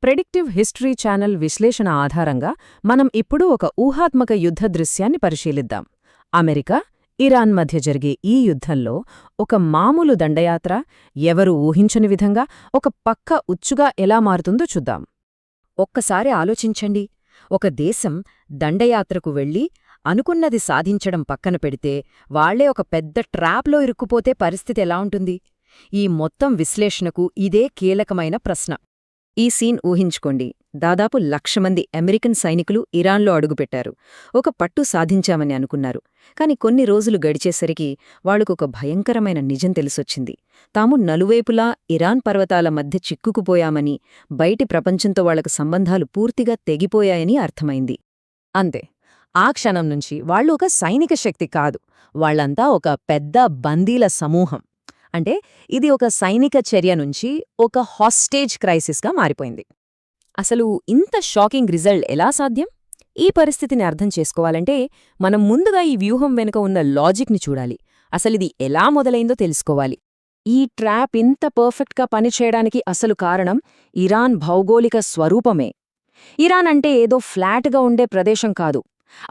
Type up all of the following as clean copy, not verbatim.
Predictive history channel విశ్లేషణ ఆధారంగా మనం ఇప్పుడు ఒక ఊహాత్మక యుద్ధ దృశ్యాన్ని పరిశీలిద్దాం. అమెరికా, ఇరాన్ మధ్య జరిగే ఈ యుద్ధంలో ఒక మామూలు దండయాత్ర ఎవరూ ఊహించని విధంగా ఒక పక్క ఉచ్చుగా ఎలా మారుతుందో చూద్దాం. ఒక్కసారి ఆలోచించండి. ఒక దేశం దండయాత్రకు వెళ్ళి అనుకున్నది సాధించడం పక్కన పెడితే వాళ్లే ఒక పెద్ద ట్రాప్లో ఇరుక్కుపోతే పరిస్థితి ఎలా ఉంటుంది? ఈ మొత్తం విశ్లేషణకు ఇదే కీలకమైన ప్రశ్న. ఈ సీన్ ఊహించుకోండి. దాదాపు 1,00,000 మంది అమెరికన్ సైనికులు ఇరాన్లో అడుగుపెట్టారు. ఒక పట్టు సాధించామని అనుకున్నారు. కాని కొన్ని రోజులు గడిచేసరికి వాళ్లకొక భయంకరమైన నిజం తెలిసొచ్చింది. తాము నలువైపులా ఇరాన్ పర్వతాల మధ్య చిక్కుకుపోయామని, బయటి ప్రపంచంతో వాళ్లకు సంబంధాలు పూర్తిగా తెగిపోయాయని అర్థమైంది. అంతే. ఆ క్షణం నుంచి వాళ్లు ఒక సైనిక శక్తి కాదు, వాళ్లంతా ఒక పెద్ద బందీల సమూహం. అంటే ఇది ఒక సైనిక చర్య నుంచి ఒక హాస్టేజ్ క్రైసిస్గా మారిపోయింది. అసలు ఇంత షాకింగ్ రిజల్ట్ ఎలా సాధ్యం? ఈ పరిస్థితిని అర్థం చేసుకోవాలంటే మనం ముందుగా ఈ వ్యూహం వెనుక ఉన్న లాజిక్ని చూడాలి. అసలిది ఎలా మొదలైందో తెలుసుకోవాలి. ఈ ట్రాప్ ఇంత పర్ఫెక్ట్గా పనిచేయడానికి అసలు కారణం ఇరాన్ భౌగోళిక స్వరూపమే. ఇరాన్ అంటే ఏదో ఫ్లాట్గా ఉండే ప్రదేశం కాదు,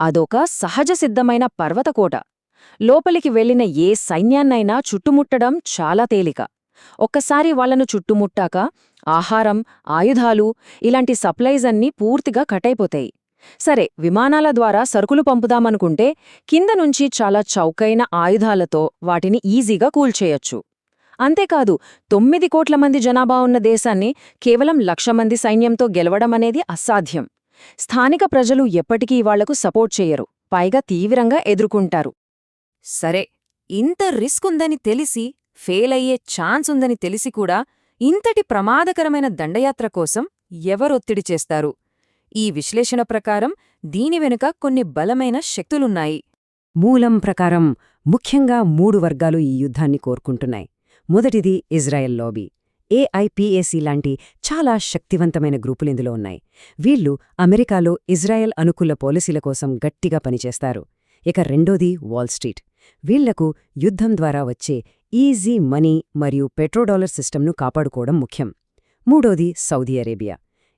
అదొక సహజసిద్ధమైన పర్వతకోట. లోపలికి వెళ్లిన ఏ సైన్యాన్నైనా చుట్టుముట్టడం చాలా తేలిక. ఒక్కసారి వాళ్లను చుట్టుముట్టాక ఆహారం, ఆయుధాలు, ఇలాంటి సప్లైజ్ అన్నీ పూర్తిగా కట్టయిపోతాయి. సరే, విమానాల ద్వారా సరుకులు పంపుదామనుకుంటే కింద నుంచి చాలా చౌకైన ఆయుధాలతో వాటిని ఈజీగా కూల్చేయొచ్చు. అంతేకాదు, 9 కోట్ల మంది జనాభా ఉన్న దేశాన్ని కేవలం 1,00,000 మంది సైన్యంతో గెలవడమనేది అసాధ్యం. స్థానిక ప్రజలు ఎప్పటికీ వాళ్లకు సపోర్ట్ చేయరు, పైగా తీవ్రంగా ఎదుర్కొంటారు. సరే, ఇంత రిస్క్ ఉందని తెలిసి, ఫెయిల్ అయ్యే ఛాన్స్ ఉందని తెలిసి కూడా ఇంతటి ప్రమాదకరమైన దండయాత్ర కోసం ఎవరొత్తిడి చేస్తారు? ఈ విశ్లేషణ ప్రకారం దీని వెనుక కొన్ని బలమైన శక్తులున్నాయి. మూలం ప్రకారం ముఖ్యంగా 3 వర్గాలు ఈ యుద్ధాన్ని కోరుకుంటున్నాయి. మొదటిది ఇజ్రాయెల్ లాబీ. ఏఐపిఏసి లాంటి చాలా శక్తివంతమైన గ్రూపులిందులో ఉన్నాయి. వీళ్లు అమెరికాలో ఇజ్రాయెల్ అనుకూల పాలసీల కోసం గట్టిగా పనిచేస్తారు. ఇక రెండోది వాల్ స్ట్రీట్. వీళ్లకు యుద్ధం ద్వారా వచ్చే ఈజీ మనీ మరియు పెట్రోడాలర్ సిస్టమ్ను కాపాడుకోవడం ముఖ్యం. మూడోది సౌదీ అరేబియా.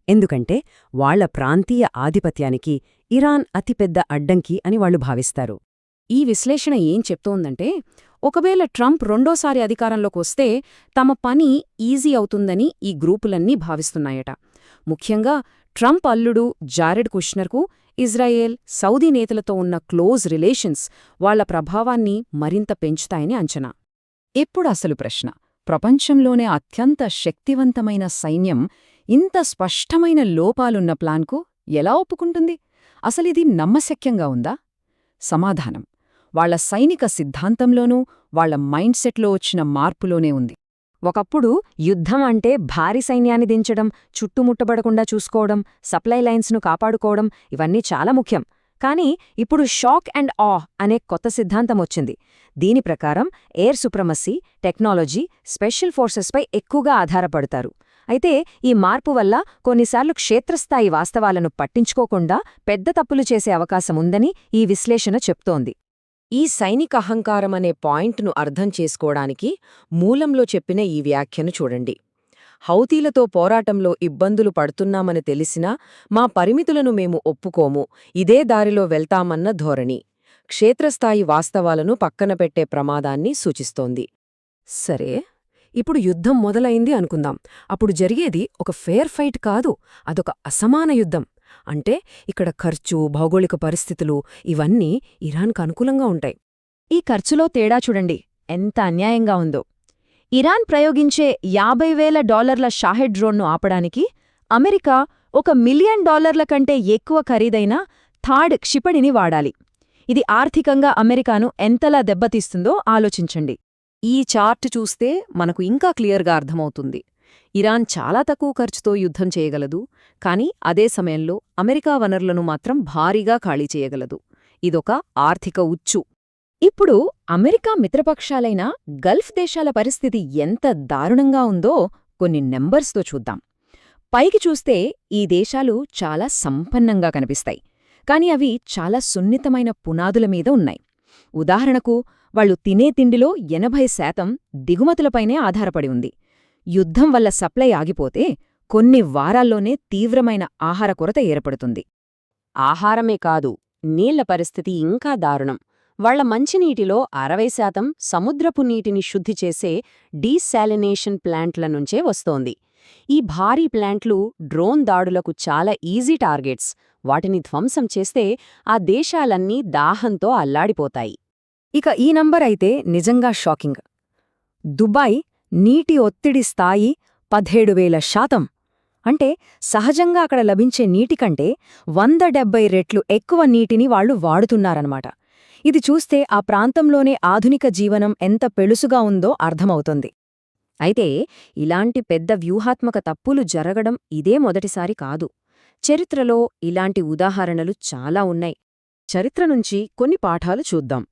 ఎందుకంటే వాళ్ల ప్రాంతీయ ఆధిపత్యానికి ఇరాన్ అతిపెద్ద అడ్డంకి అని వాళ్లు భావిస్తారు. ఈ విశ్లేషణ ఏం చెప్తోందంటే, ఒకవేళ ట్రంప్ రెండోసారి అధికారంలోకొస్తే తమ పని ఈజీ అవుతుందని ఈ గ్రూపులన్నీ భావిస్తున్నాయట. ముఖ్యంగా ట్రంప్ అల్లుడు జారెడ్ కుష్నర్కు ఇజ్రాయెల్, సౌదీ నేతలతో ఉన్న క్లోజ్ రిలేషన్స్ వాళ్ల ప్రభావాన్ని మరింత పెంచుతాయని అంచనా. ఇప్పుడు అసలు ప్రశ్న, ప్రపంచంలోనే అత్యంత శక్తివంతమైన సైన్యం ఇంత స్పష్టమైన లోపాలున్న ప్లాన్కు ఎలా ఒప్పుకుంటుంది? అసలిది నమ్మశక్యంగా ఉందా? సమాధానం వాళ్ల సైనిక సిద్ధాంతంలోనూ వాళ్ల మైండ్ సెట్లో వచ్చిన మార్పులోనే ఉంది. ఒకప్పుడు యుద్ధం అంటే భారీ సైన్యాన్ని దించడం, చుట్టుముట్టబడకుండా చూసుకోవడం, సప్లై లైన్స్ను కాపాడుకోవడం, ఇవన్నీ చాలా ముఖ్యం. కానీ ఇప్పుడు షాక్ అండ్ ఆ అనే కొత్త సిద్ధాంతం వచ్చింది. దీని ప్రకారం ఎయిర్ సుప్రమసీ, టెక్నాలజీ, స్పెషల్ ఫోర్సెస్పై ఎక్కువగా ఆధారపడతారు. అయితే ఈ మార్పు వల్ల కొన్నిసార్లు క్షేత్రస్థాయి వాస్తవాలను పట్టించుకోకుండా పెద్ద తప్పులు చేసే అవకాశముందని ఈ విశ్లేషణ చెప్తోంది. ఈ సైనిక అహంకారం అనే పాయింట్ను అర్థం చేసుకోవడానికి మూలంలో చెప్పిన ఈ వ్యాఖ్యను చూడండి. హౌతీలతో పోరాటంలో ఇబ్బందులు పడుతున్నామని తెలిసినా మా పరిమితులను మేము ఒప్పుకోము, ఇదే దారిలో వెళ్తామన్న ధోరణి క్షేత్రస్థాయి వాస్తవాలను పక్కనపెట్టే ప్రమాదాన్ని సూచిస్తోంది. సరే, ఇప్పుడు యుద్ధం మొదలైంది అనుకుందాం. అప్పుడు జరిగేది ఒక ఫేర్ ఫైట్ కాదు, అదొక అసమాన యుద్ధం. అంటే ఇక్కడ ఖర్చు, భౌగోళిక పరిస్థితులు ఇవన్నీ ఇరాన్కు అనుకూలంగా ఉంటాయి. ఈ ఖర్చులో తేడా చూడండి, ఎంత అన్యాయంగా ఉందో. ఇరాన్ ప్రయోగించే $50,000 షాహెడ్ డ్రోన్ను ఆపడానికి అమెరికా $1 మిలియన్ కంటే ఎక్కువ ఖరీదైన థాడ్ క్షిపణిని వాడాలి. ఇది ఆర్థికంగా అమెరికాను ఎంతలా దెబ్బతీస్తుందో ఆలోచించండి. ఈ చార్ట్ చూస్తే మనకు ఇంకా క్లియర్గా అర్థమవుతుంది. ఇరాన్ చాలా తక్కువ ఖర్చుతో యుద్ధం చేయగలదు, కానీ అదే సమయంలో అమెరికా వనరులను మాత్రం భారీగా ఖాళీ చేయగలదు. ఇదొక ఆర్థిక ఉచ్చు. ఇప్పుడు అమెరికా మిత్రపక్షాలైన గల్ఫ్ దేశాల పరిస్థితి ఎంత దారుణంగా ఉందో కొన్ని నెంబర్స్తో చూద్దాం. పైకి చూస్తే ఈ దేశాలు చాలా సంపన్నంగా కనిపిస్తాయి, కాని అవి చాలా సున్నితమైన పునాదుల మీద ఉన్నాయి. ఉదాహరణకు, వాళ్లు తినే తిండిలో 80% దిగుమతులపైనే ఆధారపడి ఉంది. యుద్ధం వల్ల సప్లై ఆగిపోతే కొన్ని వారాల్లోనే తీవ్రమైన ఆహార కొరత ఏర్పడుతుంది. ఆహారమే కాదు, నీళ్ల పరిస్థితి ఇంకా దారుణం. వాళ్ల మంచినీటిలో 60% సముద్రపు నీటిని శుద్ధి చేసే డీశాలినేషన్ ప్లాంట్ల నుంచే వస్తోంది. ఈ భారీ ప్లాంట్లు డ్రోన్ దాడులకు చాలా ఈజీ టార్గెట్స్. వాటిని ధ్వంసం చేస్తే ఆ దేశాలన్నీ దాహంతో అల్లాడిపోతాయి. ఇక ఈ నంబర్ అయితే నిజంగా షాకింగ్. దుబాయ్ నీటి ఒత్తిడి స్థాయి 17,000%. అంటే సహజంగా అక్కడ లభించే నీటికంటే 170 రెట్లు ఎక్కువ నీటిని వాళ్లు వాడుతున్నారన్నమాట. ఇది చూస్తే ఆ ప్రాంతంలోనే ఆధునిక జీవనం ఎంత పెళుసుగా ఉందో అర్థమవుతుంది. అయితే ఇలాంటి పెద్ద వ్యూహాత్మక తప్పులు జరగడం ఇదే మొదటిసారి కాదు. చరిత్రలో ఇలాంటి ఉదాహరణలు చాలా ఉన్నాయి. చరిత్ర నుంచి కొన్ని పాఠాలు చూద్దాం.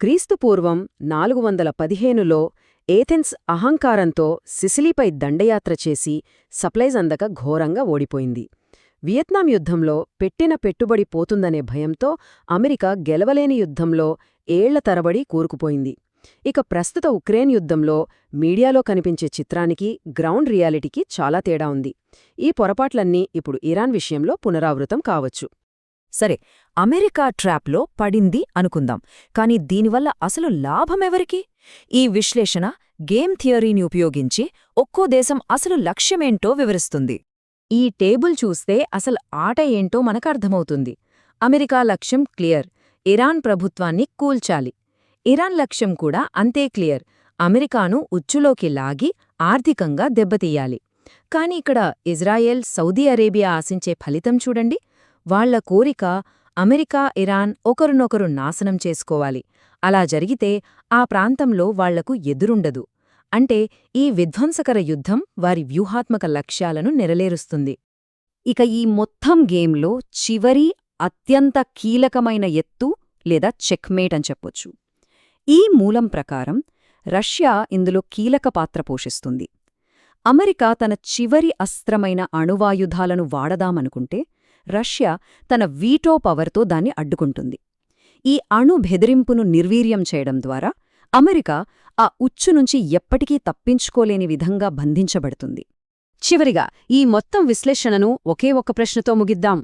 క్రీస్తుపూర్వం 415లో ఏథెన్స్ అహంకారంతో సిసిలీపై దండయాత్ర చేసి సప్లైస్ అందక ఘోరంగా ఓడిపోయింది. వియత్నాం యుద్ధంలో పెట్టిన పెట్టుబడి పోతుందనే భయంతో అమెరికా గెలవలేని యుద్ధంలో ఏళ్ల తరబడి కూరుకుపోయింది. ఇక ప్రస్తుత ఉక్రెయిన్ యుద్ధంలో మీడియాలో కనిపించే చిత్రానికి గ్రౌండ్ రియాలిటీకి చాలా తేడా ఉంది. ఈ పొరపాట్లన్నీ ఇప్పుడు ఇరాన్ విషయంలో పునరావృతం కావచ్చు. సరే, అమెరికా ట్రాప్లో పడింది అనుకుందాం. కాని దీనివల్ల అసలు లాభమెవరికి? ఈ విశ్లేషణ గేమ్ థియరీని ఉపయోగించి ఒక్కో దేశం అసలు లక్ష్యమేంటో వివరిస్తుంది. ఈ టేబుల్ చూస్తే అసలు ఆట ఏంటో మనకర్థమవుతుంది. అమెరికా లక్ష్యం క్లియర్, ఇరాన్ ప్రభుత్వాన్ని కూల్చాలి. ఇరాన్ లక్ష్యం కూడా అంతే క్లియర్, అమెరికాను ఉచ్చులోకి లాగి ఆర్థికంగా దెబ్బతీయాలి. కాని ఇక్కడ ఇజ్రాయెల్, సౌదీ అరేబియా ఆశించే ఫలితం చూడండి. వాళ్ల కోరిక అమెరికా, ఇరాన్ ఒకరినొకరు నాశనం చేసుకోవాలి. అలా జరిగితే ఆ ప్రాంతంలో వాళ్లకు ఎదురుండదు. అంటే ఈ విధ్వంసకర యుద్ధం వారి వ్యూహాత్మక లక్ష్యాలను నెరవేరుస్తుంది. ఇక ఈ మొత్తం గేమ్లో చివరి అత్యంత కీలకమైన ఎత్తు లేదా చెక్మేట్ అని చెప్పొచ్చు. ఈ మూలం ప్రకారం రష్యా ఇందులో కీలక పాత్ర పోషిస్తుంది. అమెరికా తన చివరి అస్త్రమైన అణువాయుధాలను వాడదామనుకుంటే రష్యా తన వీటో పవర్తో దాన్ని అడ్డుకుంటుంది. ఈ అణు బెదిరింపును నిర్వీర్యం చేయడం ద్వారా అమెరికా ఆ ఉచ్చునుంచి ఎప్పటికీ తప్పించుకోలేని విధంగా బంధించబడుతుంది. చివరిగా ఈ మొత్తం విశ్లేషణను ఒకే ఒక్క ప్రశ్నతో ముగిద్దాం.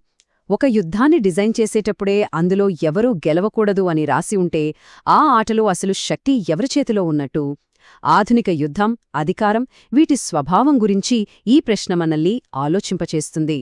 ఒక యుద్ధాన్ని డిజైన్ చేసేటప్పుడే అందులో ఎవరూ గెలవకూడదు అని రాసి ఉంటే ఆ ఆటలో అసలు శక్తి ఎవరి చేతిలో ఉన్నట్టు? ఆధునిక యుద్ధం, అధికారం, వీటి స్వభావం గురించి ఈ ప్రశ్న మనల్ని ఆలోచింపచేస్తుంది.